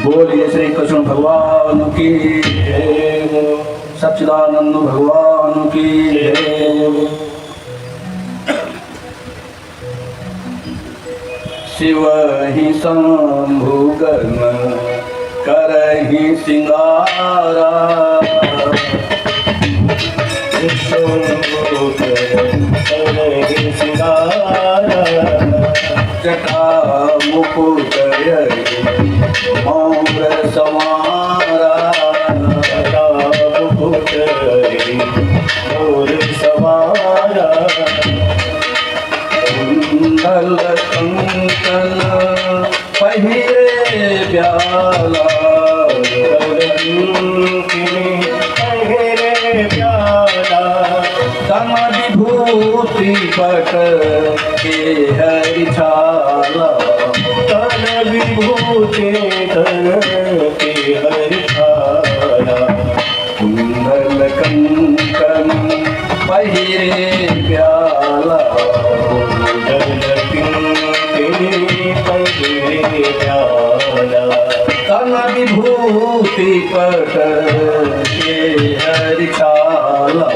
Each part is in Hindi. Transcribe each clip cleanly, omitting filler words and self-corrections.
बोलिए श्री कृष्ण भगवान की जय, सच्चिदानंद भगवान की जय। शिव ही शंभु गण करहि सिंगारा, जटा मुकुट मौर समारा, जटा मुकुट मौर समारा, कुंडल कंकन पहिरे ब्याला, पहिरे प्याला, तन विभूति पट के हरिछाला, तन विभूति तन के हरिछाला, कुंडल कंकन पहिरे प्याला, कुंडल किंकिणी पहिरे प्याला, तन विभूति पट के हरिछाला,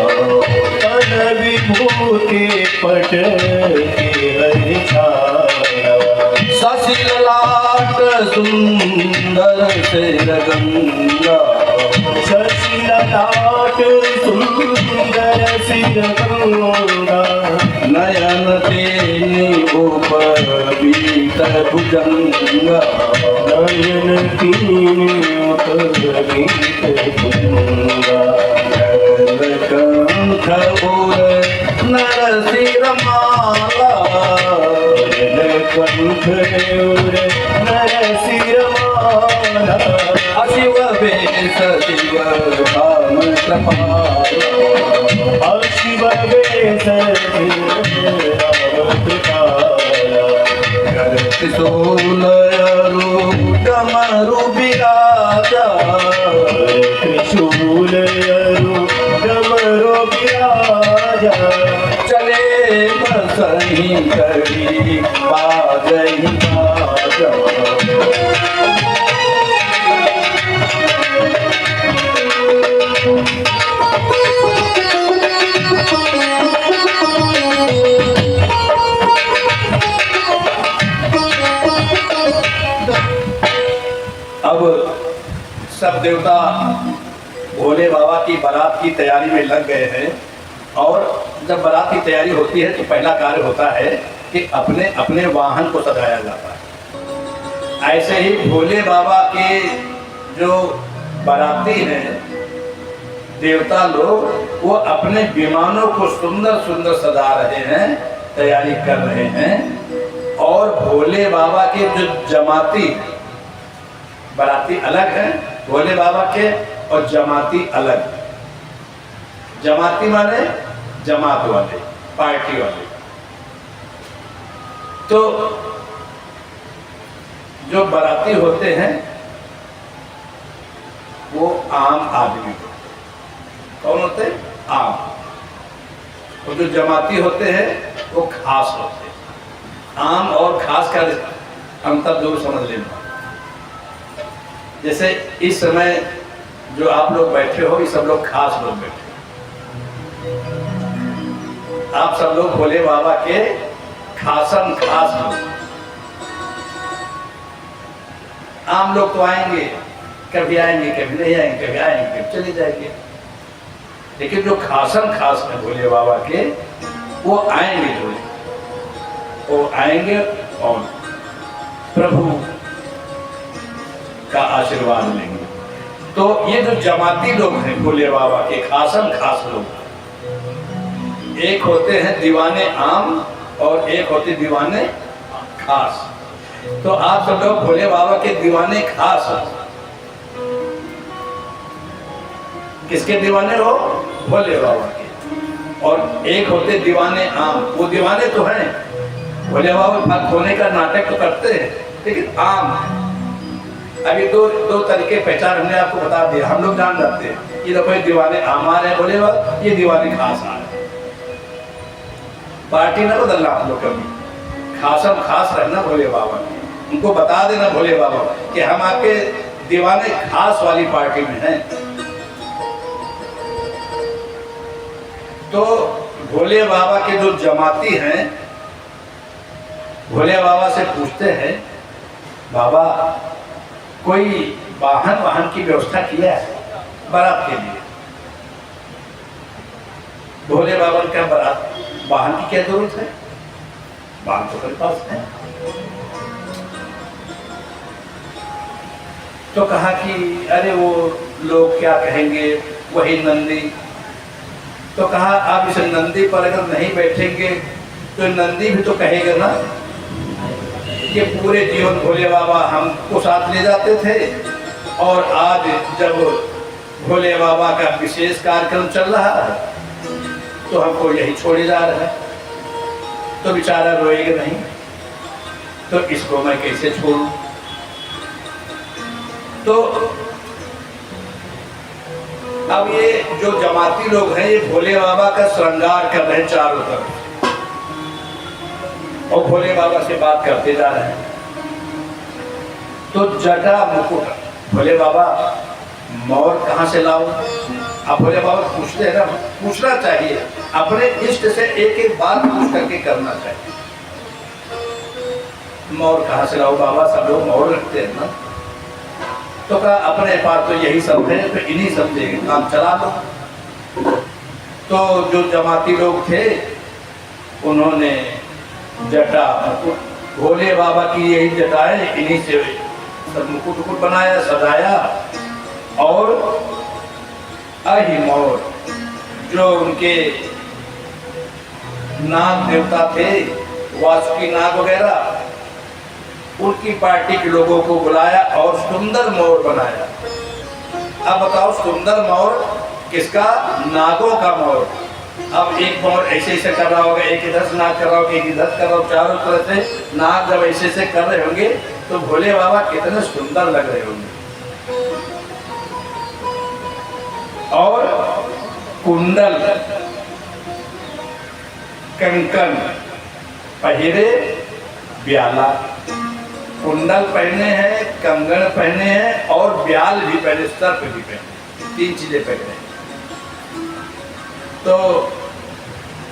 तन विभूति पट के हरिछाला, ससिल लाट सुंदर सिर गंगा, शशिललाट सुंदर सिर गंगा, नयन तेनी उपवीत भुजंगा, नयन कीन उपवीत भुजंगा, कंठ उर नर सिर माला, कंठ उर नर सिर माला, अशिव वेश शिव धाम कृपाला, शिव वेश राम कृपाला, त्रिशूल डमरू विराजा, त्रिशूल डमरू विराजा, चले बसही करी बाजही बाजा, अब सब देवता भोले बाबा की बारात की तैयारी में लग गए हैं। और जब बारात की तैयारी होती है तो पहला कार्य होता है कि अपने अपने वाहन को सजाया जाता है। ऐसे ही भोले बाबा के जो बाराती हैं देवता लोग, वो अपने विमानों को सुंदर सुंदर सजा रहे हैं, तैयारी कर रहे हैं। और भोले बाबा के जो जमाती बाराती अलग है भोले बाबा के, और जमाती अलग। जमाती माने जमात वाले, पार्टी वाले। तो जो बाराती होते हैं वो आम आदमी होते हैं। कौन होते हैं? आम। और जो जमाती होते हैं वो खास होते हैं। आम और खास का अंतर जरूर समझ लेना। जैसे इस समय जो आप लोग बैठे हो, ये सब लोग खास लोग बैठे हो। आप सब लोग भोले बाबा के खासम खास लोग। आम लोग तो आएंगे, कभी आएंगे कभी नहीं आएंगे, कभी आएंगे कभी चले जाएंगे। लेकिन जो खासम खास है भोले बाबा के, वो आएंगे जरूर। वो आएंगे और प्रभु का आशीर्वाद लेंगे। तो ये जो जमाती लोग हैं भोले बाबा के खासम खास लोग, एक होते हैं दीवाने आम और एक होते दीवाने खास। तो आप सब लोग भोले बाबा के दीवाने खास हो। किसके दीवाने हो? भोले बाबा के। और एक होते दीवाने आम। वो दीवाने तो हैं, भोले बाबा भक्त होने का नाटक तो करते हैं, लेकिन आम। अभी दो तरीके पहचान हमने आपको बता दिया, हम लोग जान जाते हैं। ये देखो, ये दीवाने आमार है भोले बाबा, ये दीवाने खास आ रहे। पार्टी ना बदलना आप लोग कभी, खासम खास रहना भोले बाबा की। उनको बता देना भोले बाबा कि हम आपके दीवाने खास वाली पार्टी में हैं। तो भोले बाबा के जो जमाती हैं भोले बाबा से पूछते हैं, बाबा कोई वाहन की व्यवस्था किया है बारात के लिए? भोले बाबा ने कहा, बारात वाहन की क्या जरूरत है, वाहन तो मेरे पास है। तो कहा कि अरे वो लोग क्या कहेंगे, वही नंदी। तो कहा आप इस नंदी पर अगर नहीं बैठेंगे तो नंदी भी तो कहेगा ना कि पूरे जीवन भोले बाबा हमको साथ ले जाते थे और आज जब भोले बाबा का विशेष कार्यक्रम चल रहा है तो हमको यही छोड़े जा रहा है। तो बेचारा रोएगा नहीं, तो इसको मैं कैसे छोड़ूं? तो अब ये जो जमाती लोग हैं ये भोले बाबा का श्रृंगार कर रहे हैं चारों तरफ और भोले बाबा से बात करते जा रहे हैं। तो जटा मुकुट, भोले बाबा मोर कहाँ से लाऊं? अब भोले बाबा पूछते हैं ना, पूछना चाहिए, अपने इष्ट से एक एक बात पूछ करके करना चाहिए। मोर कहाँ से लाऊं बाबा? सब लोग मोर रखते हैं ना। तो कहा अपने पास तो यही सब है, तो इन्हीं सब से काम चला लो। तो जो जमाती लोग थे उन्होंने जटा मुकुट, भोले बाबा की यही जटाएं, इन्हीं से सब मुकुट मुकुट बनाया, सजाया। और अहिमोर जो उनके नाग देवता थे, वासुकी नाग वगैरह, उनकी पार्टी के लोगों को बुलाया और सुंदर मोर बनाया। अब बताओ सुंदर मोर किसका? नागों का मोर। अब एक मोर ऐसे ऐसे कर रहा होगा, एक इधर से नाग कर रहा होगा, एक इधर कर रहा होगा, चारों तरफ से नाग जब ऐसे ऐसे कर रहे होंगे तो भोले बाबा कितने सुंदर लग रहे होंगे। और कुंडल कंकन पहिरे ब्याला, कुंडल पहने हैं, कंगन पहने हैं और ब्याल भी पहने, सर्प भी पहने, 3 चीजें पहने हैं। तो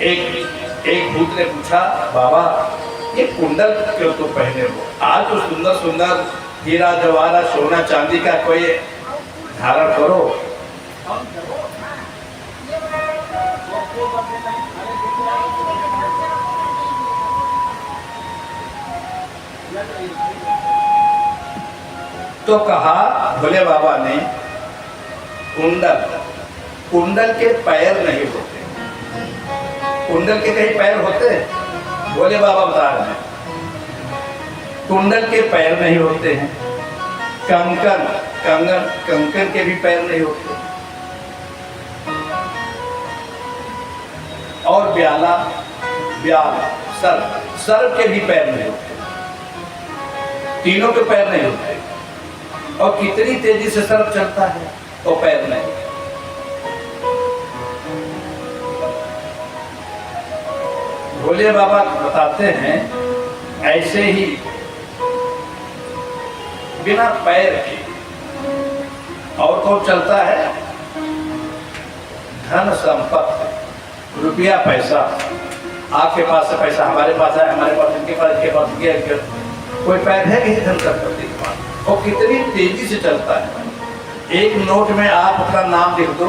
एक भूत ने पूछा, बाबा ये कुंडल क्यों तो पहने हो? आज तो सुंदर सुंदर हीरा जवाहरात सोना चांदी का कोई धारण करो। तो कहा भोले बाबा ने, कुंडल के पैर नहीं होते। कुंडल के कहीं पैर होते? भोले बाबा बता रहे हैं कुंडल के पैर नहीं होते हैं। कंकन के भी पैर नहीं होते। और ब्याल सर्प के भी पैर नहीं होते। तीनों के पैर नहीं होते। और कितनी तेजी से सर्प चलता है, वो पैर नहीं। भोले बाबा बताते हैं ऐसे ही बिना पैर के और कौन चलता है? धन संपत्ति, रुपया पैसा। आपके पास से पैसा हमारे पास है, हमारे पास इनके पास, इनके पास इनके, कोई पैर है कि धन संपत्ति के पास? और कितनी तेजी से चलता है। एक नोट में आप अपना नाम लिख दो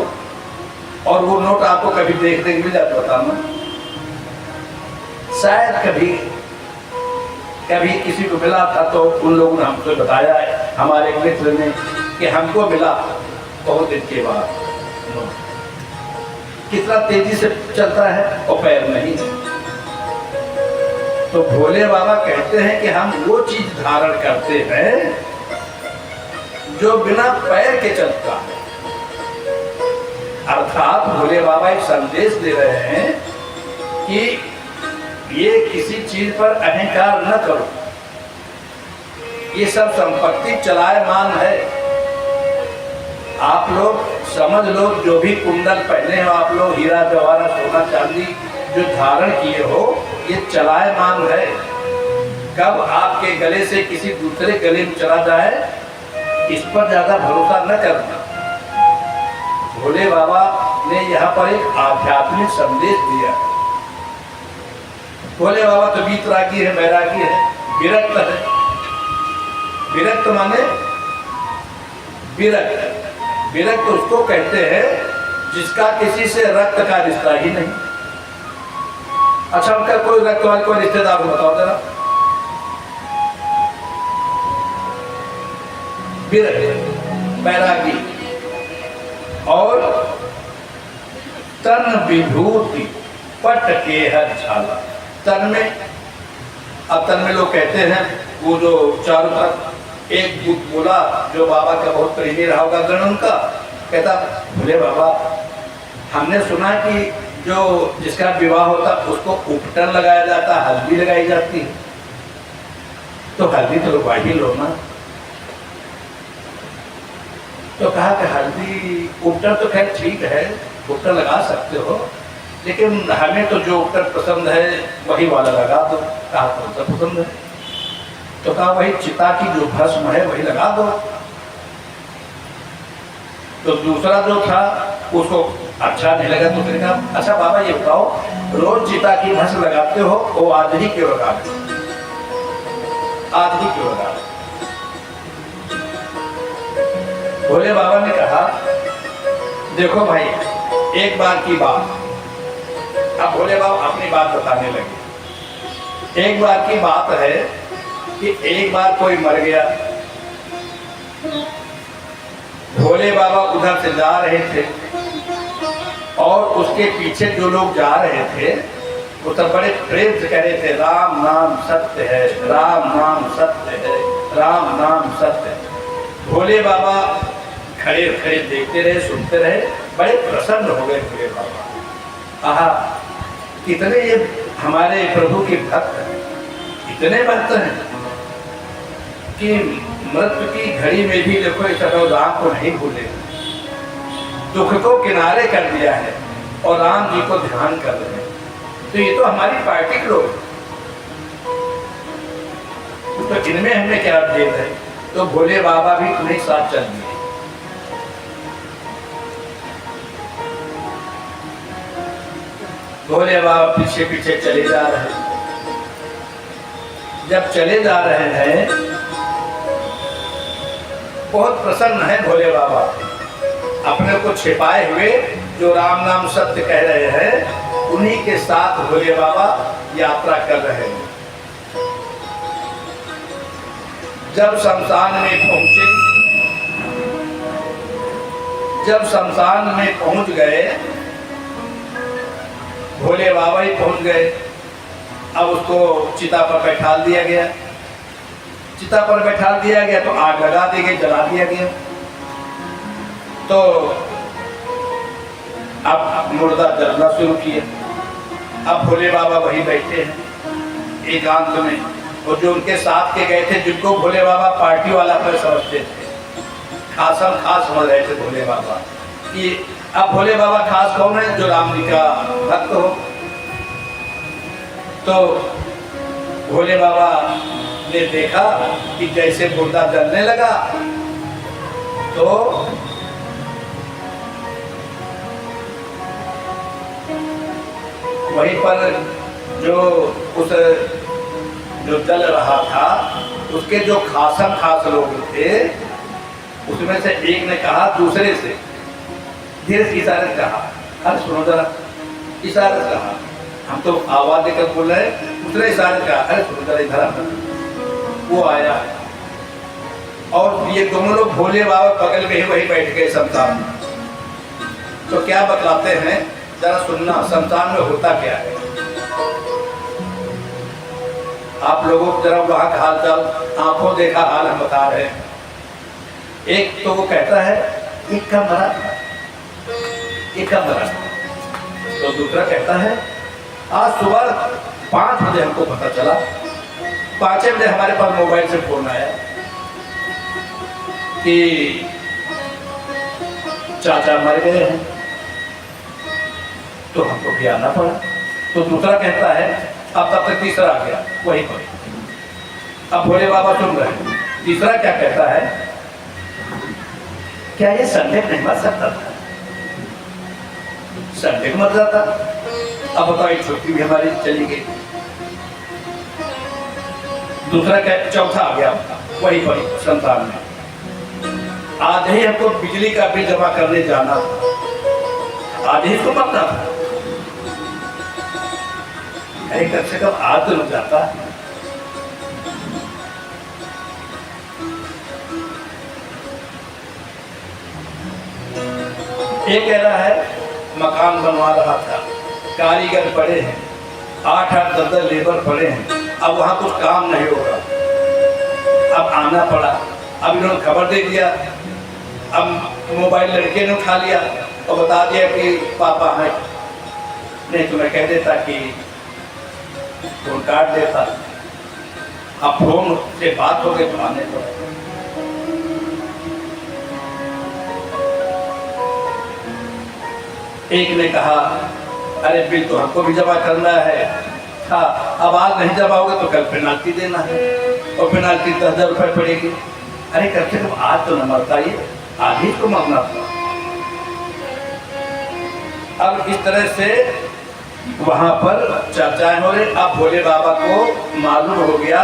और वो नोट आपको कभी देखने को मिल जाता, बताना। शायद कभी किसी को मिला था तो उन लोगों ने हमको बताया है, हमारे मित्र ने, कि हमको मिला बहुत दिन के बाद। कितना तेजी से चलता है और पैर नहीं। तो भोले बाबा कहते हैं कि हम वो चीज धारण करते हैं जो बिना पैर के चलता है। अर्थात भोले बाबा एक संदेश दे रहे हैं कि ये किसी चीज पर अहंकार न करो। ये सब संपत्ति चलायमान है। आप लोग समझ लो, जो भी कुंडल पहने हो आप लोग, हीरा जवाहरात सोना चांदी जो धारण किए हो, ये चलायमान है। कब आपके गले से किसी दूसरे गले में चला जाए इस पर ज्यादा भरोसा न करना। भोले बाबा ने यहाँ पर एक आध्यात्मिक संदेश दिया। भोले बाबा तो वीतरागी है, बैरागी है, विरक्त है। विरक्त माने विरक्त, विरक्त उसको कहते हैं जिसका किसी से रक्त का रिश्ता ही नहीं। अच्छा, उनका कोई रक्त वाले कोई रिश्तेदार को बताओ जरा। विरक्त, बैरागी। और तन विभूति पट के हर झाला। तन में, अब तन में लोग कहते हैं वो जो चारों तरफ एक दूत बोला जो बाबा का बहुत प्रेमी रहा होगा गण उनका, कहता भोले बाबा हमने सुना कि जो जिसका विवाह होता उसको उपटन लगाया जाता, हल्दी लगाई जाती है, तो हल्दी तो लगवा ही लो ना। तो कहा कि हल्दी उपटन तो खैर ठीक है, उपटन लगा सकते हो, लेकिन हमें तो जो उपटन पसंद है वही वाला लगा दो। कहा कौन सा पसंद है? तो कहा वही चिता की जो भस्म है वही लगा दो। तो दूसरा जो था उसको अच्छा नहीं लगा, तो फिर कहा अच्छा बाबा ये बताओ रोज चिता की भस्म लगाते हो, वो आज ही क्यों लगा रहे? आज ही क्यों लगा रहे? भोले बाबा ने कहा देखो भाई, एक बार की बात। अब भोले बाबा अपनी बात बताने लगे। एक बार की बात है कि एक बार कोई मर गया। भोले बाबा उधर से जा रहे थे और उसके पीछे जो लोग जा रहे थे वो सब बड़े प्रेम से कह रहे थे राम नाम सत्य है, राम नाम सत्य है, राम नाम सत्य है। भोले बाबा खड़े खड़े देखते रहे, सुनते रहे, बड़े प्रसन्न हो गए भोले बाबा। आहा, कितने ये हमारे प्रभु के भक्त हैं, इतने भक्त हैं कि मृत्यु की घड़ी में भी देखो इस राम को नहीं भूले, दुख को किनारे कर दिया है और राम जी को ध्यान कर रहे हैं। तो ये तो हमारी पार्टी के लोग, तो इनमें हमें क्या भेद है? तो भोले बाबा भी तुम्हें साथ चल दिए। भोले बाबा पीछे पीछे चले जा रहे हैं। जब चले जा रहे हैं, बहुत प्रसन्न है भोले बाबा, अपने को छिपाए हुए जो राम नाम सत्य कह रहे हैं उन्हीं के साथ भोले बाबा यात्रा कर रहे हैं। जब शमशान में पहुंचे, जब शमशान में पहुंच गए, भोले बाबा ही पहुंच गए। अब उसको चिता पर बैठा दिया गया। चिता पर बैठा दिया गया तो आग लगा दी गई, जला दिया गया। तो अब मुर्दा जलना शुरू किया। अब भोले बाबा वही बैठे हैं एकांत में, और जो उनके साथ के गए थे जिनको भोले बाबा पार्टी वाला पर समझते थे, खासम खास समझ रहे थे भोले बाबा कि अब भोले बाबा खास कौन है? जो राम जी का भक्त हो। तो भोले बाबा ने देखा कि जैसे मुर्दा जलने लगा तो वहीं पर जो उस जो जल रहा था उसके जो खासम खास लोग थे उसमें से एक ने कहा दूसरे से, धीरे से इशारे से कहा, अरे सुनो जरा, इशारे से कहा, हम तो आवाज देकर बोल रहे हैं, दूसरे इशारे से कहा, अरे सुनो जरा इधर आ। वो आया और ये दोनों लोग भोले बाबा बगल में ही वही बैठ गए शमशान में। तो क्या बतलाते हैं जरा सुनना, शमशान में होता क्या है। आप लोगों को जरा वहां का हाल चाल, आंखों देखा हाल हम बता रहे हैं। एक तो वो कहता है एक का मरा, एक का मरा। तो दूसरा कहता है आज सुबह 5 बजे हमको पता चला, 5 बजे हमारे पास मोबाइल से फोन आया कि चाचा मर गए हैं, तो हमको भी आना पड़ा। तो दूसरा कहता है, अब तब तक तीसरा आ गया वहीं पर। अब भोले बाबा सुन रहे हैं। तीसरा क्या कहता है, क्या ये संडे नहीं मर सकता था? संडे को मर जाता। अब बताओ, एक छुट्टी भी हमारी चली गई। दूसरा क्या, चौथा आ गया वही पर संतान में। आज ही हमको बिजली का बिल जमा करने जाना था, आज ही इसको मरना था। अरे कम से कम आज तो लग जाता। ये कह रहा है मकान बनवा रहा था, कारीगर पड़े हैं, 8-8 10 लेबर पड़े हैं, अब वहां कुछ काम नहीं हो रहा, अब आना पड़ा। अब इन्होंने खबर दे दिया, अब मोबाइल लड़के ने उठा लिया और बता दिया कि पापा हैं। नहीं तो मैं कह देता कि फोन काट देता। अब फोन से बात हो गई तो आने को। एक ने कहा अरे बिल तो हमको भी जमा करना है, हाँ अब आज नहीं जमा होगा तो कल पेनाल्टी देना है और पेनाल्टी 10,000 रुपये पड़ेगी। अरे कम से कम आज तो न मरता, ये आज ही तो मरना था। अब इस तरह से वहां पर चर्चाएं हो रही। अब भोले बाबा को मालूम हो गया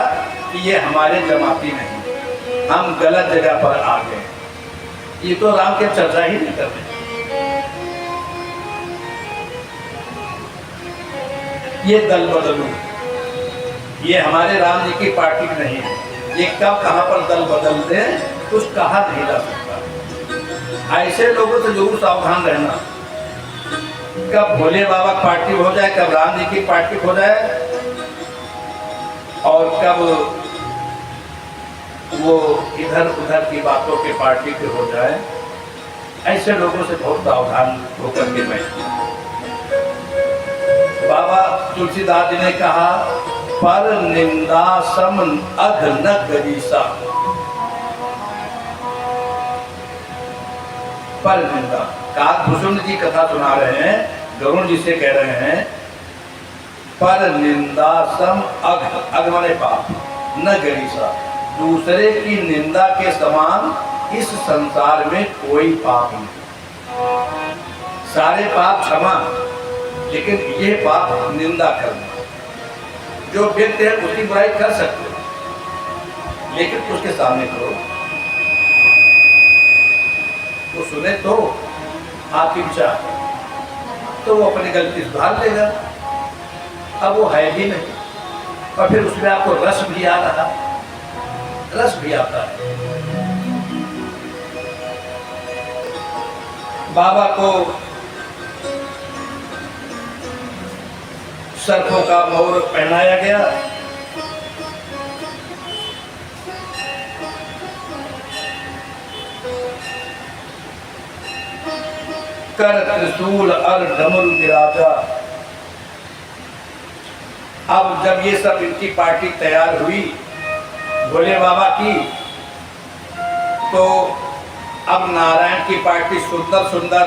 कि ये हमारे जमाती नहीं, हम गलत जगह पर आ गए, ये तो राम की चर्चा ही नहीं कर रहे। ये दल बदलू, ये हमारे राम जी की पार्टी नहीं है। ये कब कहां पर दल बदल दे कुछ कहा नहीं जा सकता। ऐसे लोगों से जरूर सावधान रहना। कब भोले बाबा की पार्टी हो जाए, कब राम जी की पार्टी हो जाए, और कब वो इधर उधर की बातों के पार्टी के हो जाए, ऐसे लोगों से बहुत सावधान होकर के बैठना। बाबा तुलसीदास जी ने कहा पर निंदा सम अघ न गरीसा। पर निंदा, काकभूषण जी कथा सुना रहे हैं, गरुण जी से कह रहे हैं पर निंदा सम अघ, अघ माने पाप, न गरीसा, दूसरे की निंदा के समान इस संसार में कोई पाप नहीं। सारे पाप क्षमा, लेकिन ये पाप निंदा करना। जो व्यक्ति है उसकी बुराई कर सकते हो, लेकिन उसके सामने करो, वो सुने तो आपकी विचार, तो वो अपनी गलती सुधार लेगा। अब वो है भी नहीं, और फिर उसमें आपको रस भी आ रहा, रस भी आता है। बाबा को सर्पों का मोर पहनाया गया। कर त्रिशूल और डमरू विराजा। अब जब ये सब इनकी पार्टी तैयार हुई भोले बाबा की, तो अब नारायण की पार्टी सुंदर सुंदर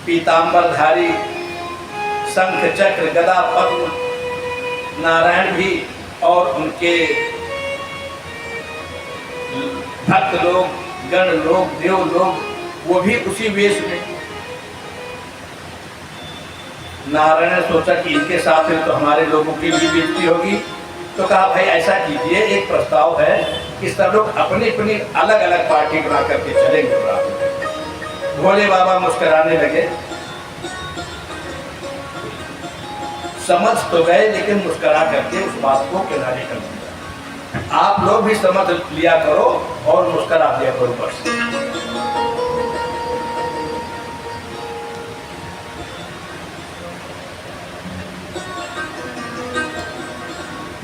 पीतांबरधारी, शंख चक्र गदा पद्म, नारायण भी और उनके भक्त लोग, गण लोग, देव लोग, वो भी उसी वेश में। नारायण ने सोचा कि इनके साथ में तो हमारे लोगों की भी बेइज्जती होगी, तो कहा भाई ऐसा कीजिए, एक प्रस्ताव है कि सब लोग अपनी अपनी अलग अलग पार्टी बना करके चलेंगे। भोले बाबा मुस्कुराने लगे, समझ तो गए लेकिन मुस्कुरा करके उस बात को किनारे कर दिया। आप लोग भी समझ लिया करो और मुस्कुरा दिया करो बस।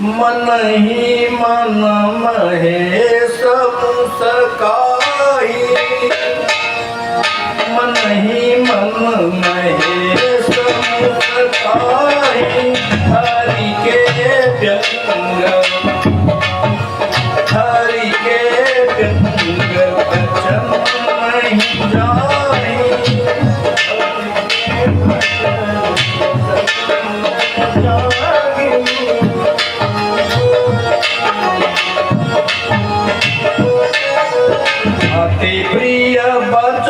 मन ही मन महेश मुस्काई, मन ही मन महेश मुस्काई, हरि के व्यंग, हरि के व्यंग वचन नहीं जाए। अति प्रिय बचन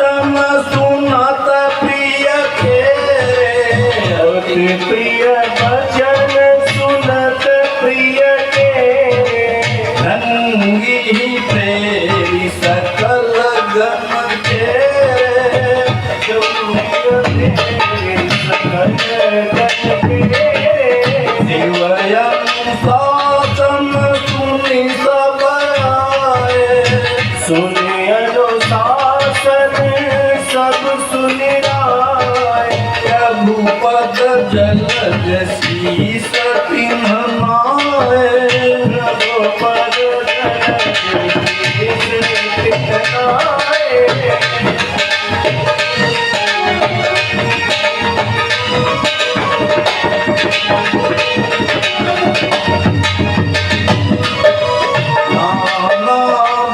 नाना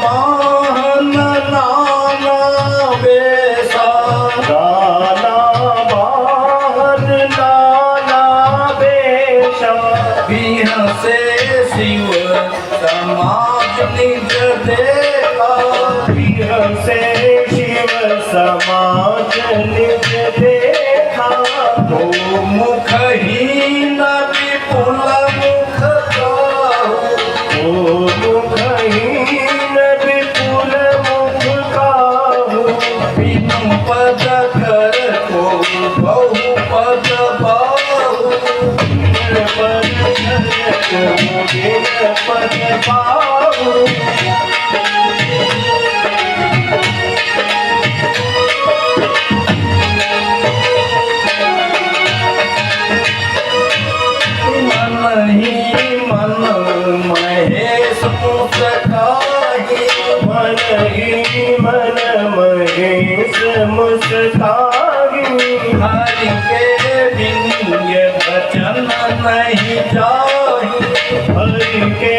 बाहन नाना बेसा नाना बाहन नाना बेशा बिह से शिव समाज निज देखा से शिव समाज निज देखा तो मुखहीन विपुल मुख काहू ओ मुखहीन विपुल मुख काहू बिनु पद कर को बहु पद बाहु पद पाहू मन ही मन महेश मुस्काही मन ही मन महेश मुस्काही हरि के बिंग वचन नहीं जाही हरि के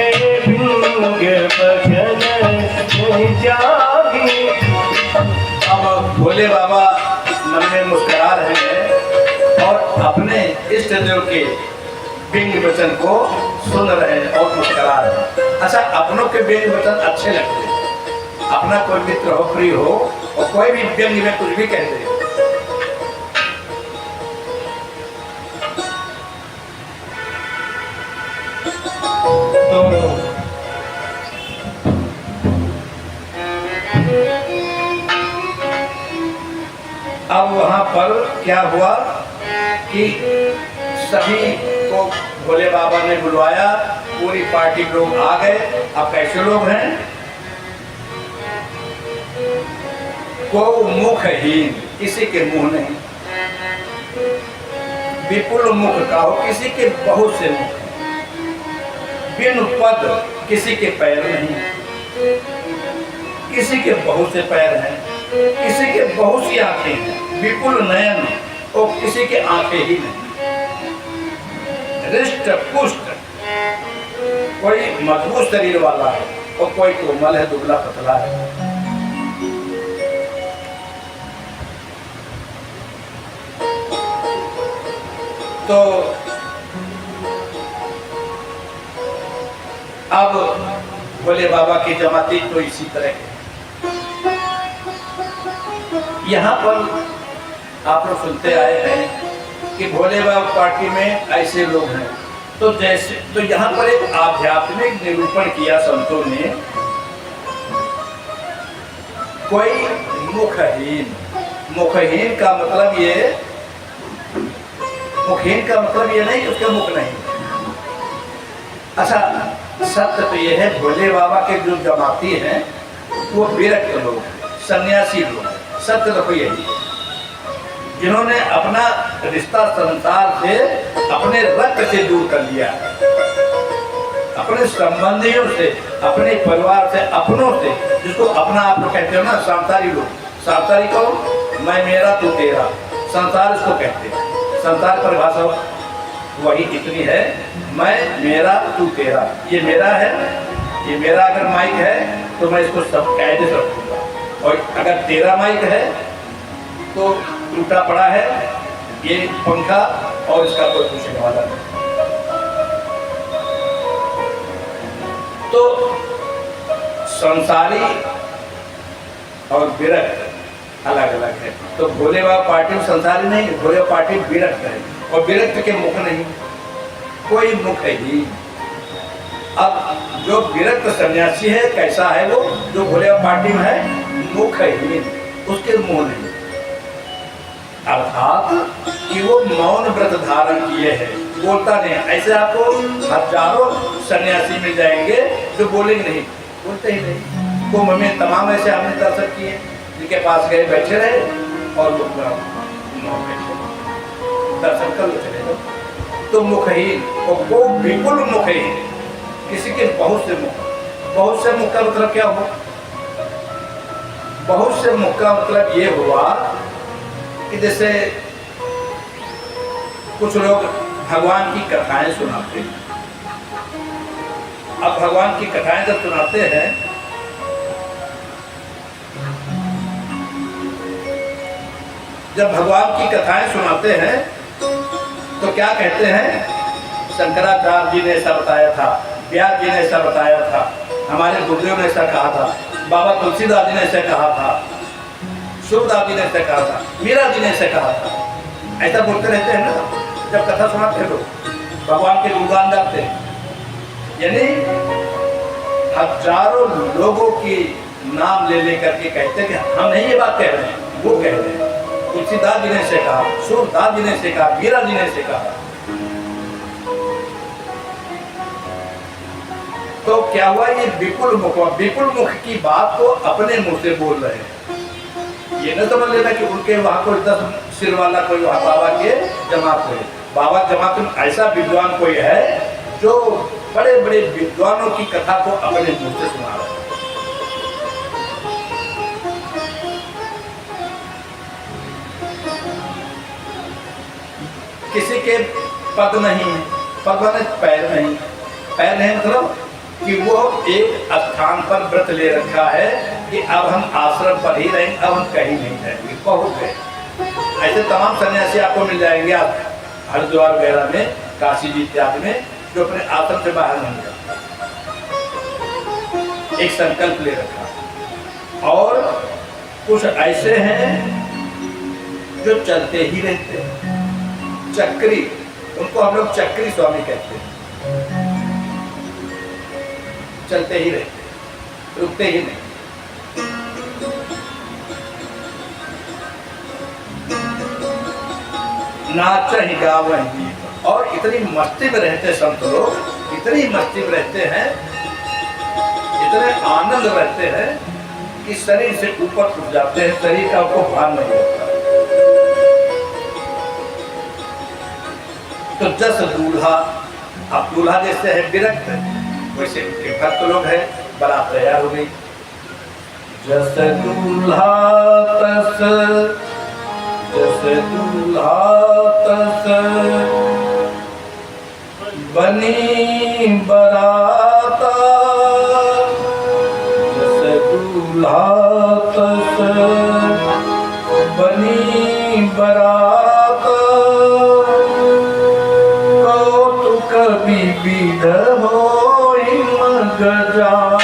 बिंग भजन जागी अब भोले बाबा मन में मुस्कुरा रहे हैं और अपने इष्ट देव के बिंग वचन को सुन रहे हैं और मुस्कुरा रहे हैं। अच्छा, अपनों के बिंग वचन अच्छे लगते हैं। अपना कोई मित्र हो, प्रिय हो और कोई भी व्यंग में कुछ भी कह दे, तो अब वहां पर क्या हुआ कि सभी को भोले बाबा ने बुलवाया, पूरी पार्टी लोग आ गए। अब कैसे लोग हैं? को मुखहीन, किसी के मुंह नहीं, विपुल मुख का हो, किसी के बहुत से मुख, बिन पद, किसी के पैर नहीं, किसी के बहुत से पैर हैं, किसी के बहुत सी आंखें हैं, विपुल नयन और किसी के आंखें ही नहीं, हृष्ट पुष्ट, कोई मजबूत शरीर वाला है और कोई कोमल है, दुबला पतला है। तो अब भोले बाबा की जमाती तो इसी तरह है। यहाँ पर आप लोग सुनते आए हैं कि भोले बाबा पार्टी में ऐसे लोग हैं, तो जैसे तो यहाँ पर एक आध्यात्मिक निरूपण किया संतों ने, कोई मुखहीन, मुखहीन का मतलब ये, मुखहीन का मतलब ये नहीं कि उसका मुख नहीं। अच्छा, सत्य तो ये है भोले बाबा के जो जमाती हैं वो विरक्त लोग हैं, सन्यासी लोग हैं। सत्य तो यही है, जिन्होंने अपना रिश्ता संसार से, अपने रक्त से दूर कर लिया, अपने संबंधियों से, अपने परिवार से, अपनों से, जिसको अपना आप लोग कहते हो ना, सांसारी लोग। सांसारी को मैं मेरा तू तेरा, संसार इसको कहते हैं। संसार परिभाषा वही इतनी है, मैं मेरा तू तेरा। ये मेरा है, ये मेरा अगर माइक है तो मैं इसको सब कायदे से रखूंगा, और अगर तेरा माइक है तो टूटा पड़ा है ये पंखा और इसका कोई पूछने वाला नहीं। तो संसारी और विरक्त अलग अलग है। तो भोले बाबा पार्टी में संसारी नहीं, भोले बाबा पार्टी विरक्त है, और विरक्त के मुख नहीं, कोई मुख है ही। अब जो विरक्त सन्यासी है कैसा है वो, जो भोले बाबा पार्टी में है, मुख है ही, उसके मुंह नहीं, अर्थात कि वो मौन व्रत धारण किए हैं, बोलता नहीं। ऐसे आपको हजारों सन्यासी मिल जाएंगे जो बोलेंगे नहीं, बोलते ही नहीं। कुंभ में तमाम ऐसे हमने दर्शन किए, जिनके पास गए बैठे रहे और वो दर्शन कर चले गए। तो मुखहीन, और वो बिल्कुल मुखहीन, किसी के बहुत से मुख, बहुत से मुख का मतलब क्या हुआ? बहुत से मुख का मतलब ये हुआ कि जैसे कुछ लोग भगवान की कथाएं सुनाते हैं। अब भगवान की कथाएं जब सुनाते हैं जब भगवान की कथाएं सुनाते हैं तो क्या कहते हैं? शंकराचार्य जी ने ऐसा बताया था, व्यास जी ने ऐसा बताया था, हमारे गुरुदेव ने ऐसा कहा था, बाबा तुलसीदास जी ने ऐसा कहा था, सूरदास जी ने ऐसा कहा था, मीरा जी ने ऐसा कहा था। ऐसा बोलते रहते हैं ना जब कथा सुनाते हैं लोग, भगवान के गुणगान गाते हैं। यानी हजारों लोगों की नाम ले लेकर के कहते हैं कि हम नहीं ये बात कह रहे हैं, वो कह रहे हैं। तुलसीदास जी ने ऐसे कहा, सूरदास जी ने ऐसे कहा, मीरा जी ने ऐसे कहा। तो क्या हुआ? ये विपुल मुख की बात को अपने मुंह से बोल रहे हैं। ये न समझ लेना कि उनके वहां कोई 10 सिर वाला कोई वहां बाबा के जमात है। बाबा जमात में ऐसा विद्वान कोई है जो बड़े बड़े विद्वानों की कथा को अपने मुंह से सुना रहा है। किसी के पद नहीं है, पद माने पैर नहीं, पैर नहीं मतलब कि वो एक स्थान पर व्रत ले रखा है कि अब हम आश्रम पर ही रहेंगे, अब हम कहीं नहीं जाएंगे, बहुत गए। ऐसे तमाम सन्यासी आपको मिल जाएंगे आप हरिद्वार वगैरह में, काशी जी इत्यादि में, जो अपने आश्रम से बाहर नहीं जाते, एक संकल्प ले रखा। और कुछ ऐसे हैं जो चलते ही रहते हैं, चक्री, उनको हम लोग चक्री स्वामी कहते हैं। चलते ही रहते, रुकते ही नहीं। नाच ही गावही, और इतनी मस्ती में रहते संत लोग, इतनी मस्ती में रहते हैं, इतने आनंद रहते हैं कि शरीर से ऊपर उठ जाते हैं, शरीर का उनको भान नहीं होता। तो जस दूल्हा, अब दूल्हा जैसे है विरक्त, वैसे भक्त लोग हैं, बारात तैयार हो गई। जस दूल्हा तस, जस दूल्हा तस बनी बराता, जस दूल्हा तस बनी बराता, कौतुक विविध हो गजाता,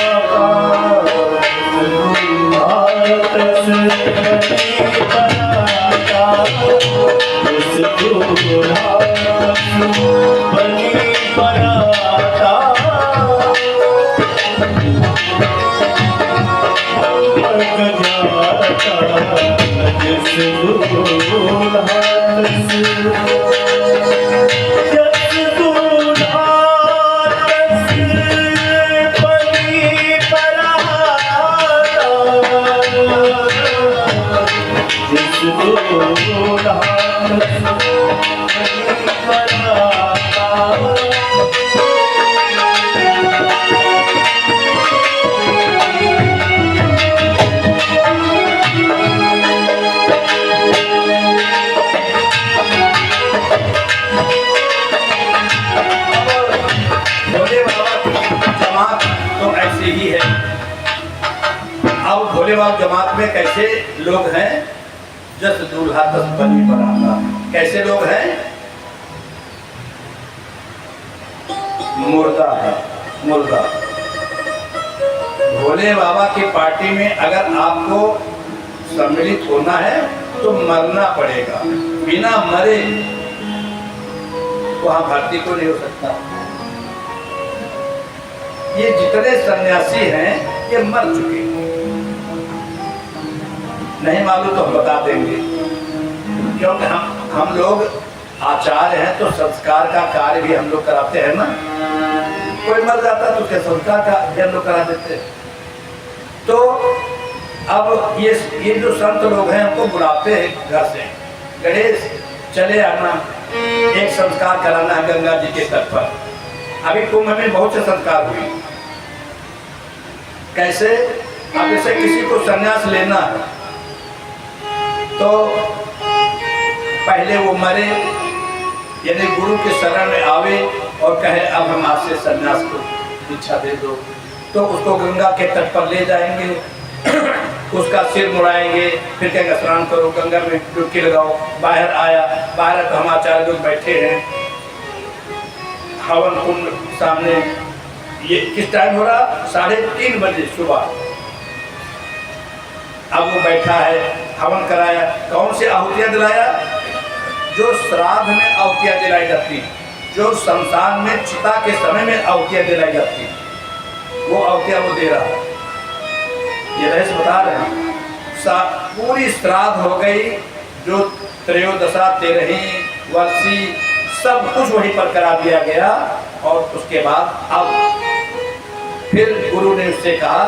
भोले बाबा जमात में कैसे लोग हैं? जस दूल्हा तस बनी बराता। कैसे लोग हैं? मुर्दा है, मुर्दा। भोले बाबा की पार्टी में अगर आपको सम्मिलित होना है तो मरना पड़ेगा, बिना मरे वहां भर्ती को नहीं हो सकता। ये जितने सन्यासी हैं ये मर चुके हैं, नहीं मालूम तो हम बता देंगे, क्योंकि हम लोग आचार्य हैं तो संस्कार का कार्य भी हम लोग कराते हैं ना। कोई मर जाता तो उसके संस्कार का भी हम लोग करा देते हैं। तो अब ये जो संत लोग हैं हमको बुलाते हैं घर से, गणेश चले आना, एक संस्कार कराना है गंगा जी के तट पर। अभी कुंभ में बहुत से संस्कार हुए, कैसे? अब जैसे किसी को संन्यास लेना है तो पहले वो मरे, यानी गुरु के शरण में आवे और कहे अब हम आपसे संन्यास को दीक्षा दे दो, तो उसको गंगा के तट पर ले जाएंगे, उसका सिर मुड़ाएंगे, फिर कहेंगे स्नान करो, गंगा में डुबकी लगाओ। बाहर आया, बाहर तो हम आचार्य लोग बैठे हैं, हवन कुंड सामने। ये किस टाइम हो रहा? 3:30 बजे सुबह। अब वो बैठा है, हवन कराया। कौन सी आहुतियाँ दिलाया? जो श्राद्ध में आहुतियाँ दिलाई जाती, जो शमशान में चिता के समय में आहुतियाँ दिलाई जाती, वो आहुतियाँ वो दे रहा है। ये रहस्य बता रहे हैं। पूरी श्राद्ध हो गई, जो त्रयोदशा 13वीं वर्षी सब कुछ वहीं पर करा दिया गया। और उसके बाद अब फिर गुरु ने उससे कहा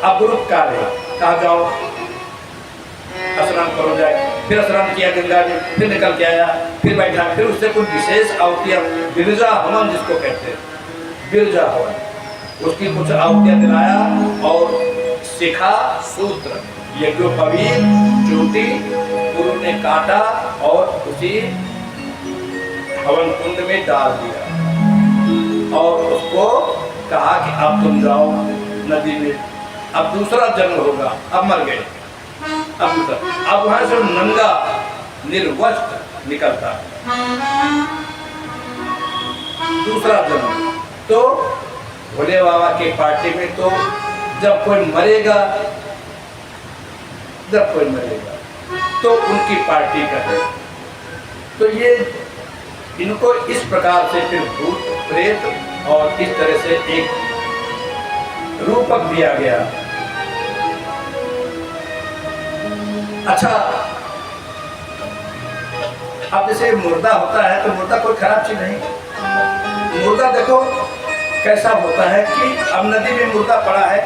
अब गुरु कार्य, कहा जाओ स्नान करो जाए। फिर स्नान किया गंगा में, फिर निकल के आया, फिर बैठा, फिर उससे कुछ विशेष आहुतियाँ, बिरजा हवन जिसको कहते हैं, बिरजा हवन, उसकी कुछ आहुतियाँ दिलाया और शिखा सूत्र यज्ञोपवीत ज्योति गुरु ने काटा और उसी हवन कुंड में डाल दिया और उसको कहा कि अब तुम जाओ नदी में, अब दूसरा जन्म होगा। अब मर गए, अब दूसरा, अब वहां से नंगा निर्वस्त्र निकलता दूसरा जन्म। तो भोले बाबा की पार्टी में तो जब कोई मरेगा तो उनकी पार्टी का है। तो ये इनको इस प्रकार से फिर भूत प्रेत और इस तरह से एक रूपक दिया गया। अच्छा, अब जैसे मुर्दा होता है तो मुर्दा कोई खराब चीज नहीं। मुर्दा देखो कैसा होता है कि अब नदी में मुर्दा पड़ा है,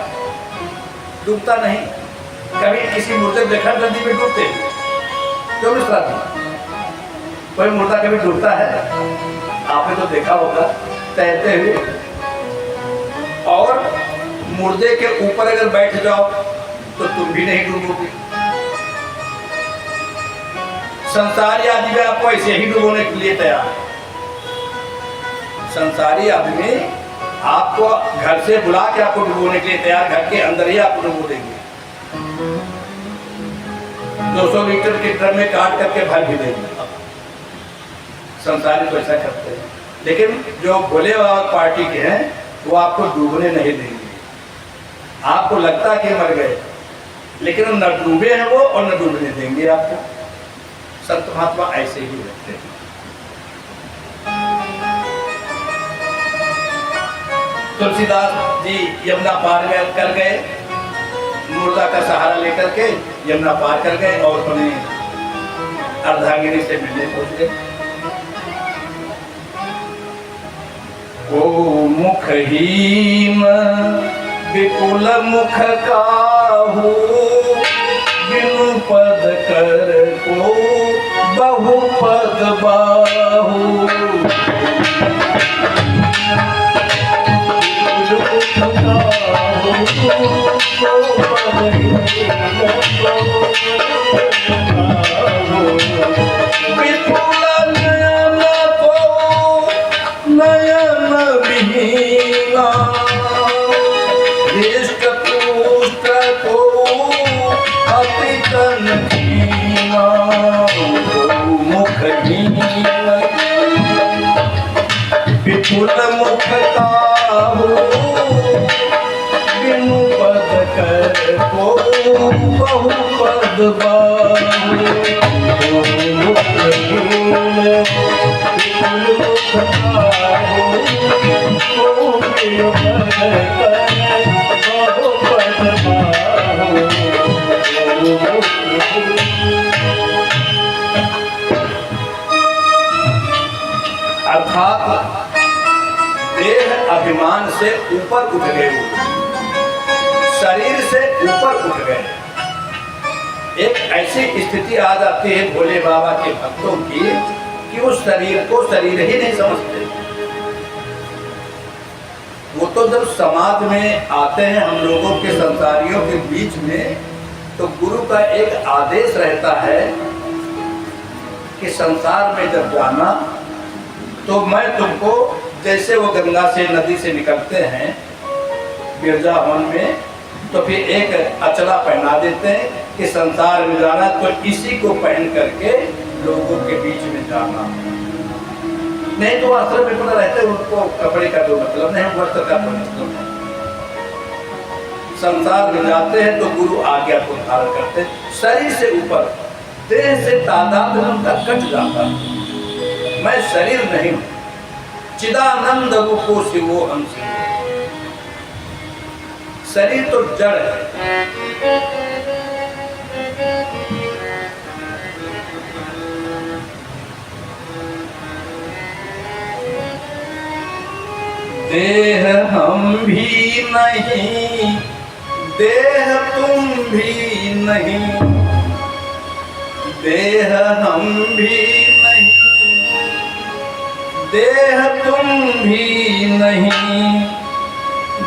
डूबता नहीं। कभी किसी मुर्दे देखा नदी में डूबते? क्यों इस तरह? कोई मुर्दा कभी डूबता है? आपने तो देखा होगा तैरते हुए। और मुर्दे के ऊपर अगर बैठ जाओ तो तुम भी नहीं डूबोगे। संसारी आदमी आपको ऐसे ही डुबोने के लिए तैयार है। संसारी आदमी आपको घर से बुला के आपको डुबोने के लिए तैयार, घर के अंदर ही आपको डुबो देंगे। 200 लीटर के ड्रम में काट करके भर भी देंगे। संसारी तो ऐसा करते हैं, लेकिन जो भोले बाबा पार्टी के हैं वो आपको डूबने नहीं देंगे। आपको लगता कि मर गए, लेकिन न डूबे हैं वो और न डूबने देंगे आपको। संत महात्मा ऐसे ही रहते हैं। तुलसीदास जी यमुना पार कर गए, मुर्दा का सहारा लेकर के यमुना पार कर गए और अपने अर्धांगिनी से मिलने पहुंच गए। को मुखहीन विपुल मुख काहू, बिनु पद कर को बहु पद बाहू। विपुल नयन को नयन विहीना, हृष्ट पुष्ट को अति कनकीना। मुखहीन विपुल मुख काहू, बिनु पद कर को बहु पद बाहू। मुखहीन विपुल मुख काहू, बिनु पद कर बहु पद बाहू। अर्थात देह अभिमान से ऊपर उठ गए, शरीर से ऊपर उठ गए। एक ऐसी स्थिति आ जाती है भोले बाबा के भक्तों की कि वो शरीर को शरीर ही नहीं समझते। वो तो जब समाज में आते हैं हम लोगों के संसारियों के बीच में, तो गुरु का एक आदेश रहता है कि संसार में जब जाना तो मैं तुमको, जैसे वो गंगा से नदी से निकलते हैं बिरजावन में, तो फिर एक अचला पहना देते हैं कि संसार में जाना तो इसी को पहन करके लोगों के बीच में जाना। नहीं तो आश्रम में पड़ा रहते, उनको कपड़े का कोई मतलब नहीं, वस्त्र का कोई मतलब नहीं। संसार में जाते हैं तो गुरु आज्ञा को धारण करते, शरीर से ऊपर, देह से तादाद उनका कट जाता। मैं शरीर नहीं हूं, चिदानंद रूपो शिवो हम शिव। शरीर तो जड़ है। देह हम भी नहीं, देह तुम भी नहीं, देह हम भी नहीं, देह तुम भी नहीं,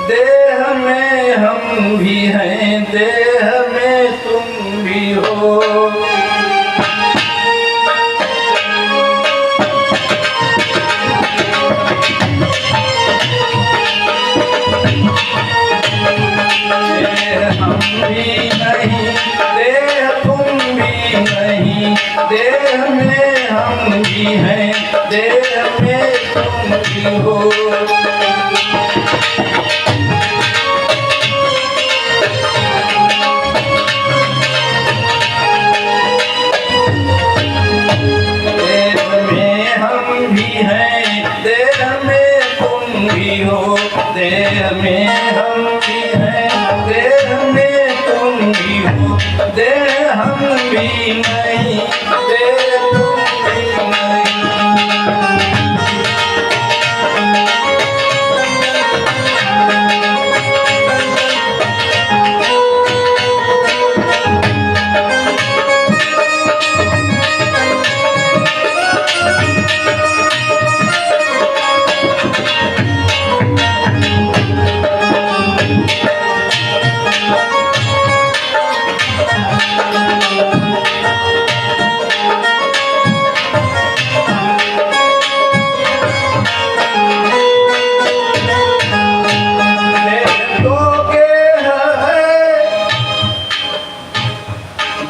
देह में हम भी हैं, देह में तुम भी हो। हम भी नहीं, देह तुम भी नहीं, देह में हम भी हैं, देह में तुम भी हो। देह में हम भी हैं, देह में तुम भी हो, देह में हम भी हैं, देह में तुम भी हो, देह हम भी नहीं, देह तुम भी नहीं।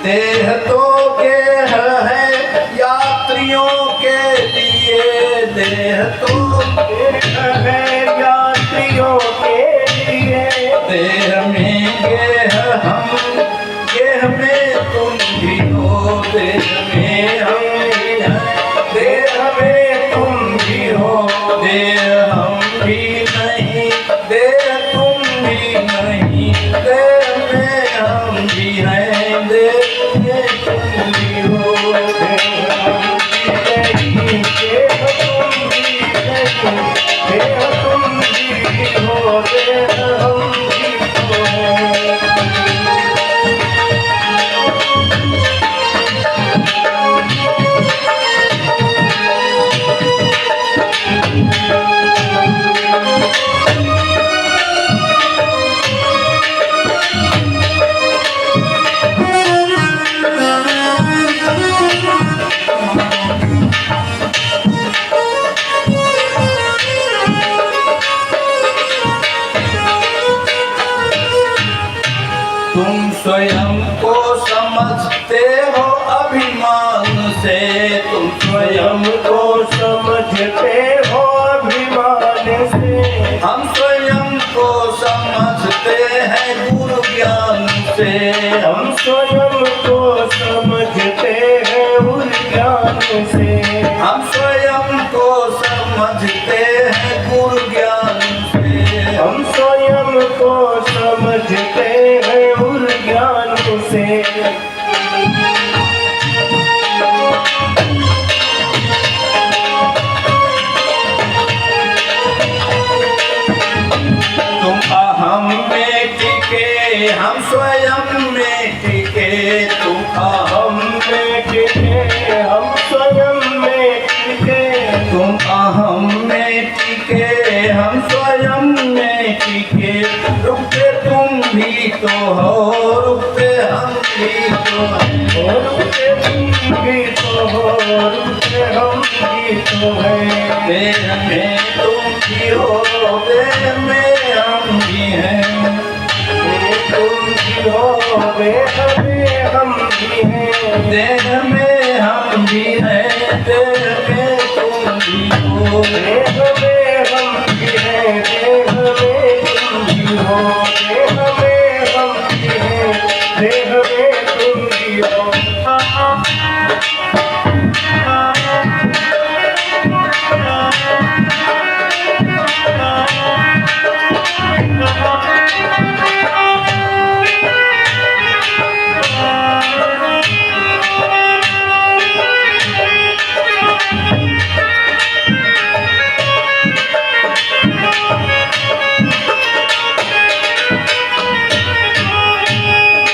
देह तो गेह है यात्रियों के लिए, देह तो गेह है यात्रियों के लिए, देह में गेह हम, गेह में तुम भी हो, देह में हम भी हैं, देह में तुम भी हो, देह हम भी नहीं, देह तुम भी नहीं, देह में हम भी हैं, देह तुम भी हो। तुम स्वयं को समझते हो अभिमान से, तुम स्वयं को समझते हो अभिमान से, हम स्वयं को समझते हैं गुरु ज्ञान से, हम स्वयं को समझते हैं गुरु ज्ञान से, हम स्वयं को समझते हैं गुरु ज्ञान से, हम स्वयं को समझते हैं गुरु ज्ञान से। तुम अहम में टिके, हम स्वयं में टिके, तुम अहम में टिके, हम स्वयं में टिके, तुम अहम में टिके, हम स्वयं में तो हो, रुकते हम भी तो हैं। रुकते तुम भी तो हो, रुकते हम भी तो हैं। देह में तुम भी हो, देह में हम भी हैं। तुम भी हो, देह में हम भी हैं। देह में हम भी हैं, देह में तुम भी हो। देह में हम भी हैं, देह में तुम भी हो। देह में हम भी हैं, देह में तुम भी हो।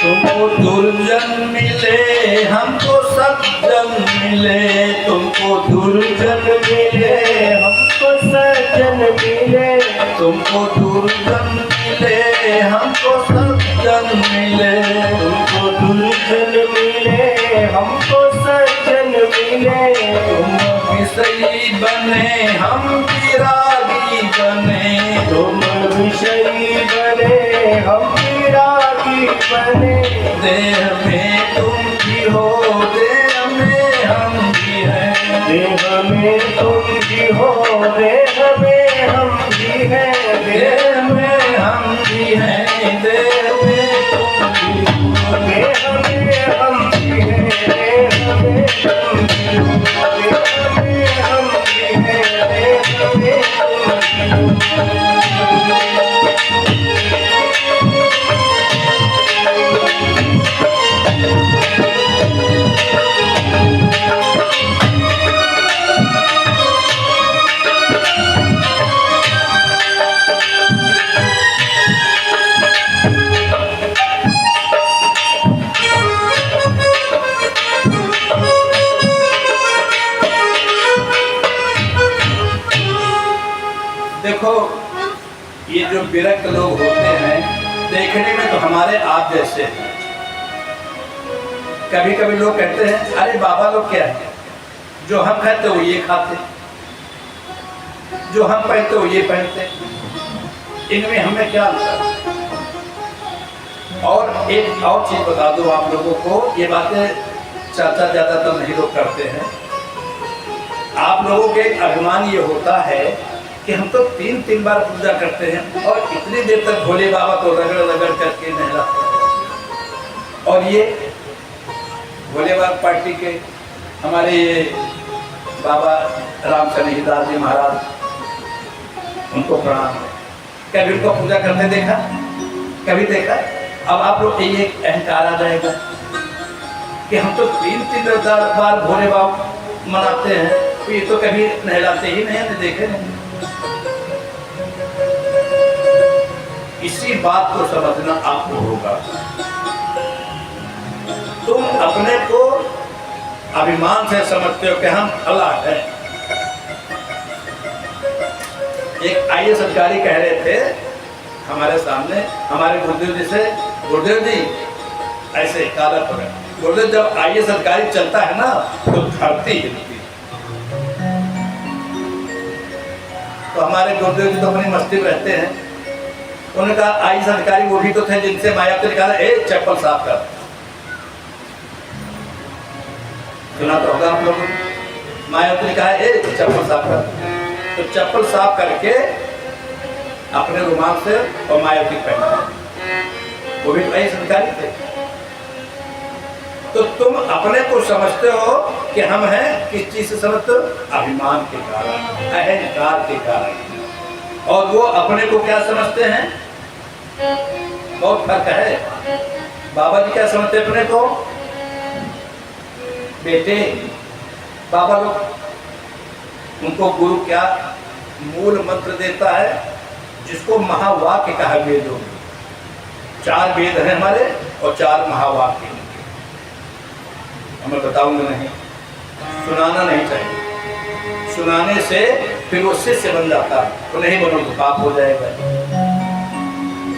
तुमको दुर्जन मिले, हमको सज्जन मिले। तुमको दुर्जन मिले, हमको सज्जन मिले। तुमको दुर्जन मिले, हमको सज्जन मिले। तुमको दुर्जन मिले, हमको सज्जन मिले। तुम विषयी बने, हम विरागी बने। तुम विषयी बने, हम विरागी बने। देह में तुम भी हो, देह में हम भी हैं। देह में तुम भी हो, देह में हम भी हैं। देह में हम भी हैं, देह में तुम भी हो। देह में हम भी हैं, देह में तुम भी हो। देह में हम भी हैं, देह में तुम भी हो। देखो, ये जो विरक्त लोग होते हैं, देखने में तो हमारे आप जैसे हैं। कभी कभी लोग कहते हैं, अरे बाबा लोग क्या है, जो हम खाते वो ये खाते, जो हम पहनते वो ये पहनते, इनमें हमें क्या अंतर। और एक और चीज बता दो आप लोगों को, ये बातें चर्चा ज्यादा तो नहीं लोग करते हैं। आप लोगों के एक अभिमान ये होता है कि हम तो 3 बार पूजा करते हैं और इतनी देर तक भोले बाबा को रगड़ रगड़ करके नहलाते हैं। और ये भोले बाबा पार्टी के हमारे ये बाबा रामचंद्र दास जी महाराज, उनको प्रणाम है। कभी उनको पूजा करते देखा, कभी देखा? अब आप लोग ये अहंकार आ जाएगा कि हम तो 3 बार भोले बाबा मनाते हैं, तो ये तो कभी नहलाते ही नहीं, हमने देखे नहीं। इसी बात को समझना आपको होगा। तुम अपने को अभिमान से समझते हो कि हम अलग हैं। एक आईएएस अधिकारी कह रहे थे हमारे सामने, हमारे गुरुदेव जी से, गुरुदेव जी ऐसे काला पकड़, गुरुदेव जब आईएएस अधिकारी चलता है ना तो धरती हिलती। तो हमारे गुरुदेव जी तो अपनी मस्ती में रहते हैं। उन्होंने कहा, आईएएस अधिकारी वो भी तो थे जिनसे मायावती ने कहा, ए चप्पल साफ कर। सुना तो होगा आप लोगों ने, मायावती ने कहा, ए चप्पल साफ कर। तो चप्पल साफ करके अपने रुमाल से और मायावती पहना, वो भी तो आईएएस अधिकारी थे। तो तुम अपने को समझते हो कि हम हैं, किस चीज से समझते हो? अभिमान के कारण, अहंकार के कारण। और वो अपने को क्या समझते हैं? बहुत फर्क है। बाबा जी क्या समझते हैं अपने को? बेटे, बाबा लोग, उनको गुरु क्या मूल मंत्र देता है, जिसको महावाक्य कहा वेदों में। 4 वेद हैं हमारे और 4 महावाक्य। मैं बताऊंगा नहीं, सुनाना नहीं चाहिए। सुनाने से फिर वो शिष्य बन जाता है, तो नहीं बनो तो पाप हो जाएगा।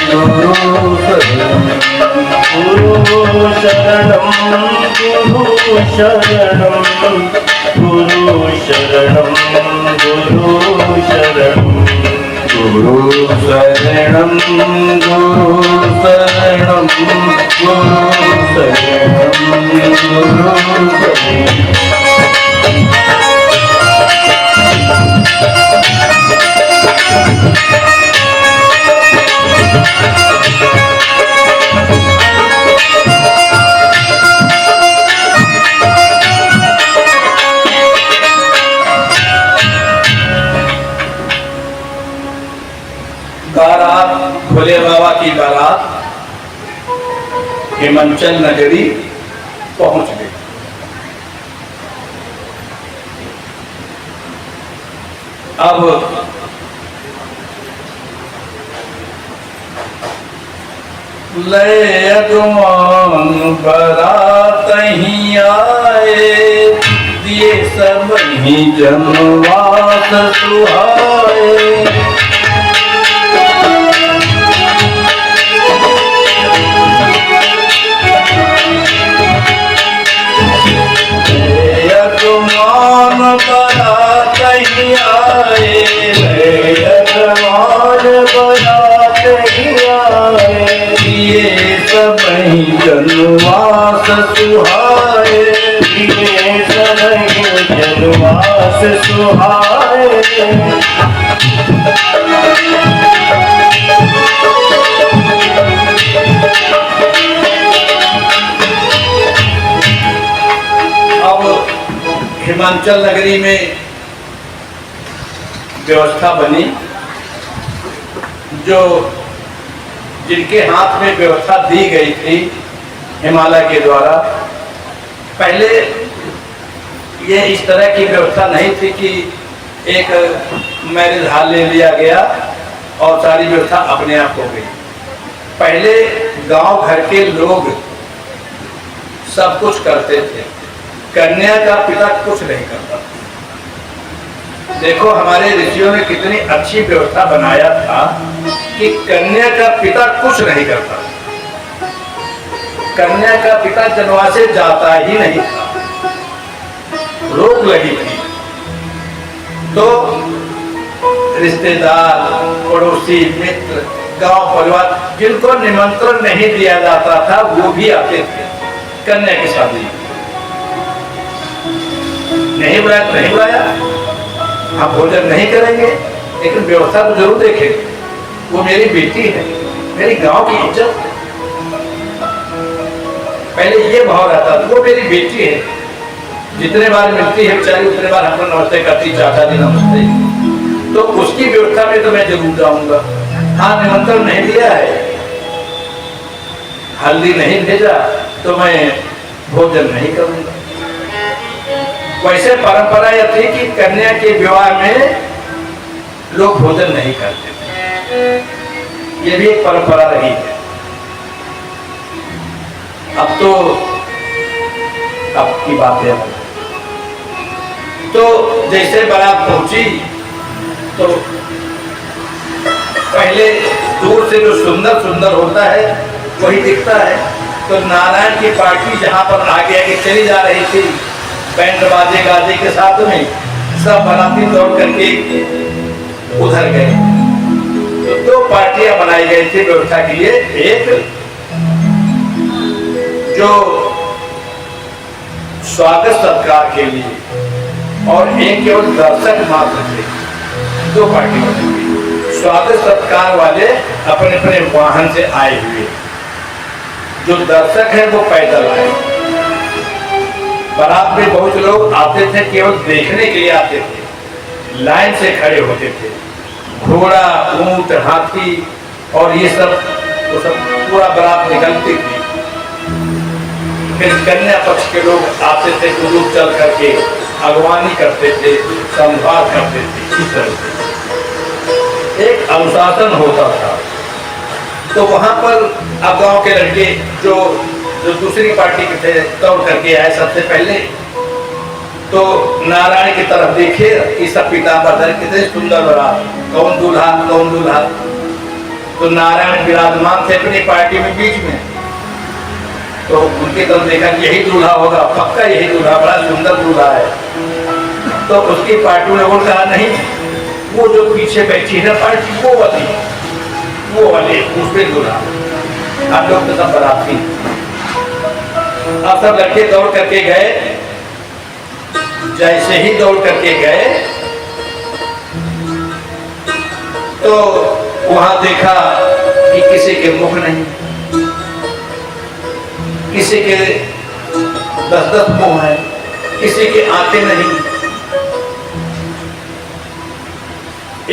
गुरु शरणं गुरु शरणं गुरु शरणं गुरु शरणं गुरु शरणं गुरु शरणं गुरु शरणं गुरु शरणं गुरु शरणं बारात भोले बाबा की बारात हिमाचल नगरी पहुंच गई। अब ले अगवान बारात ही आए, दिए सब ही जनवास सुहाए। यजमान बारात ही आए, यजमान बारात ही आए, ये सब ही जनवास सुहाए। ये सब जनवास सुहाए। अब हिमाचल नगरी में व्यवस्था बनी, जो जिनके हाथ में व्यवस्था दी गई थी हिमालय के द्वारा। पहले ये इस तरह की व्यवस्था नहीं थी कि एक मैरिज हॉल ले लिया गया और सारी व्यवस्था अपने आप हो गई। पहले गांव घर के लोग सब कुछ करते थे, कन्या का पिता कुछ नहीं करता। देखो हमारे ऋषियों ने कितनी अच्छी व्यवस्था बनाया था कि कन्या का पिता कुछ नहीं करता। कन्या का पिता जनवासे जाता ही नहीं था, रोक लगी थी। तो रिश्तेदार, पड़ोसी, मित्र, गांव परिवार जिनको निमंत्रण नहीं दिया जाता था वो भी आते थे कन्या की शादी। नहीं बुलाया तो नहीं बुलाया, हम भोजन नहीं करेंगे लेकिन व्यवस्था तो जरूर देखेंगे। वो मेरी बेटी है, मेरी गांव की इज्जत है। पहले ये भाव रहता था, वो मेरी बेटी है, जितने बार मिलती है बेचारी उतने बार हमको नमस्ते करती, चाचा जी नमस्ते। तो उसकी व्यवस्था में तो मैं जरूर जाऊंगा। हाँ, निमंत्रण नहीं दिया है, हल्दी नहीं भेजा तो मैं भोजन नहीं करूंगा। वैसे परंपरा यह थी कि कन्या के विवाह में लोग भोजन नहीं करते थे, ये भी एक परंपरा रही है। अब तो अब की बात है। तो जैसे बारात पहुंची तो पहले दूर से जो सुंदर सुंदर होता है वही दिखता है। तो नारायण की पार्टी जहां पर आगे आगे चली जा रही थी, बैंड बाजे गाजे के साथ में सब बाराती दौड़ करके उधर गए। तो दो पार्टियां बनाई गई थी व्यवस्था के लिए, एक जो स्वागत सत्कार के लिए और एक केवल दर्शक मात्र थे। दो पार्टी बनी हुई। स्वागत सत्कार वाले अपने अपने वाहन से आए हुए, जो दर्शक है वो पैदल आए। बारात में बहुत लोग आते थे, केवल देखने के लिए आते थे, लाइन से खड़े होते थे। घोड़ा, ऊंट, हाथी और ये सब वो सब पूरा बारात निकलती थी। फिर कन्या पक्ष के लोग आते थे, ग्रुप चल करके अगवानी करते थे, संवाद करते थे। इस तरह से एक अनुशासन होता था। तो वहां पर अब गांव के लड़के जो दूसरी पार्टी के थे दौड़ करके आए सबसे पहले। तो नारायण की तरफ देखे कि सब पीताम्बर धर कितने सुंदर बारात, कौन दूल्हा कौन दूल्हा। तो नारायण विराजमान थे अपनी पार्टी में बीच में। तो उनकी तरफ देखा कि यही दूल्हा होगा, पक्का यही दूल्हा, बड़ा सुंदर दूल्हा है। तो उसकी पार्टी ने वो कहा नहीं, वो जो पीछे बैठी है पार्टी वो वाली दूसरे दूल्हा। आप लोग तो सब बराती। अब सब लड़के दौड़ करके गए। जैसे ही दौड़ करके गए तो वहां देखा कि किसी के मुख नहीं, किसी के 10-10 मुंह है, किसी के आंखें नहीं।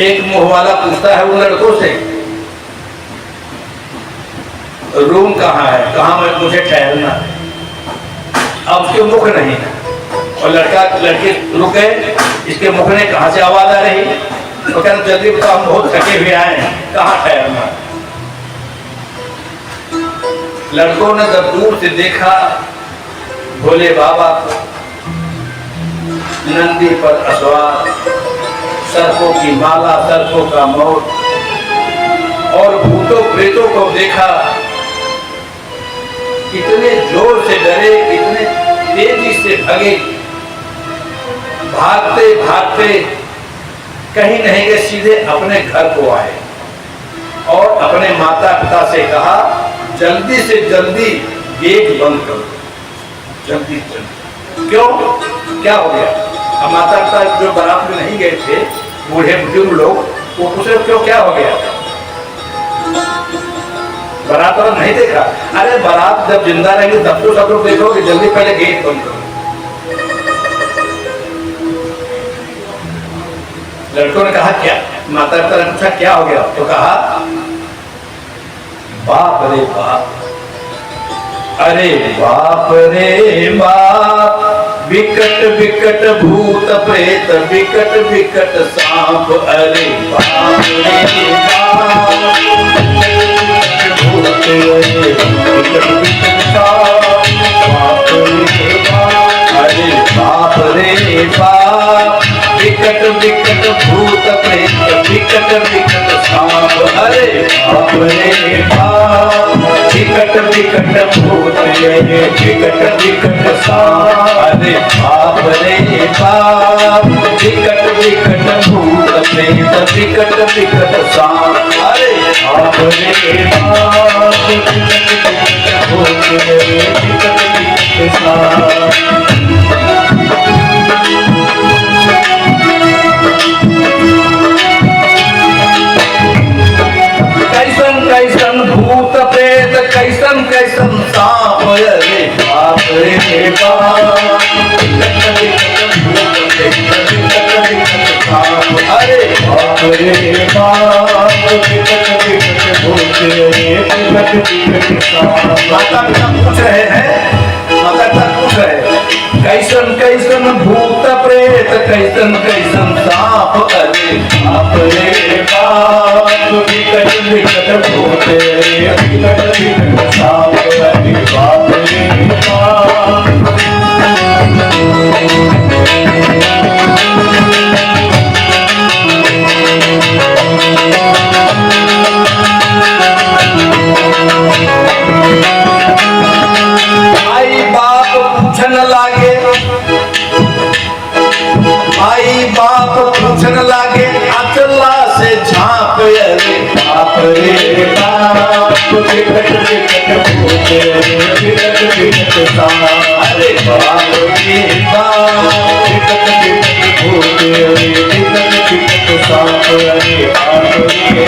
एक मुंह वाला पूछता है उन लड़कों से, रूम कहाँ है, कहाँ में मुझे ठहरना है। अब उसके मुख नहीं है और लड़के रुक गए। इसके मुख ने कहाँ से आवाज आ रही, तो कहते जल्दी बताओ, हम बहुत थके हुए आए हैं, कहाँ ठहरना। लड़कों ने जब दूर से देखा भोले बाबा को, नंदी पर असवार, सर्पों की माला, सर्पों का मोर, और भूतों प्रेतों को देखा। कितने जोर से डरे, कितने तेजी से भगे, भागते भागते कहीं नहीं गए, सीधे अपने घर को आए और अपने माता पिता से कहा जल्दी से जल्दी गेट बंद करो, जल्दी से जल्दी। क्यों, क्या हो गया? अब माता पिता जो बारात में नहीं गए थे, बूढ़े बुजुर्ग लोग, वो पूछे क्यों, क्या हो गया? बारात और नहीं देखा। अरे बारात जब जिंदा रहेंगे तब तो सब लोग देखोगे, जल्दी पहले गेट बंद करो। लड़कों ने कहा क्या, माता पिता ने पूछा क्या हो गया? तो कहा बाप रे बाप, अरे बाप रे बाप, विकट विकट भूत प्रेत, विकट विकट सांप, अरे बाप रे बाप, भूत विकट विकट सांप, बाप रे बाप, अरे बाप रे बाप, विकट विकट भूत प्रेत, विकट विकट सांप, अरे बाप रे बाप, विकट विकट भूत विकट विकट सांप, अरे बाप रे बाप, विकट विकट भूत प्रेत, विकट विकट सांप, अरे बाप रे बाप, विकट विकट भूत विकट विकट सांप। कैसन भूत प्रेत, कैसन कैसन सांप, अरे बाप रे बाप, विकट विकट भूत प्रेत, विकट विकट सांप, अरे बाप रे बाप, विकट विकट भूत विकट विकट सांप। माता पिता पूछ रहे हैं, माता पिता पूछ रहे हैं कैसन कैसन भूत प्रेत, कैसन कैसन सांप, अरे बाप रे बाप, विकट विकट भूत विकट विकट सांप, अरे बाप रे बाप। आई बाप पूछन लागे, आई बाप पूछन लागे, अचला से झांप, अरे बाप रे बाप, विकट विकट भूत विकट विकट सांप, अरे बाप रे बाप, विकट विकट भूत विकट विकट सांप, अरे बाप रे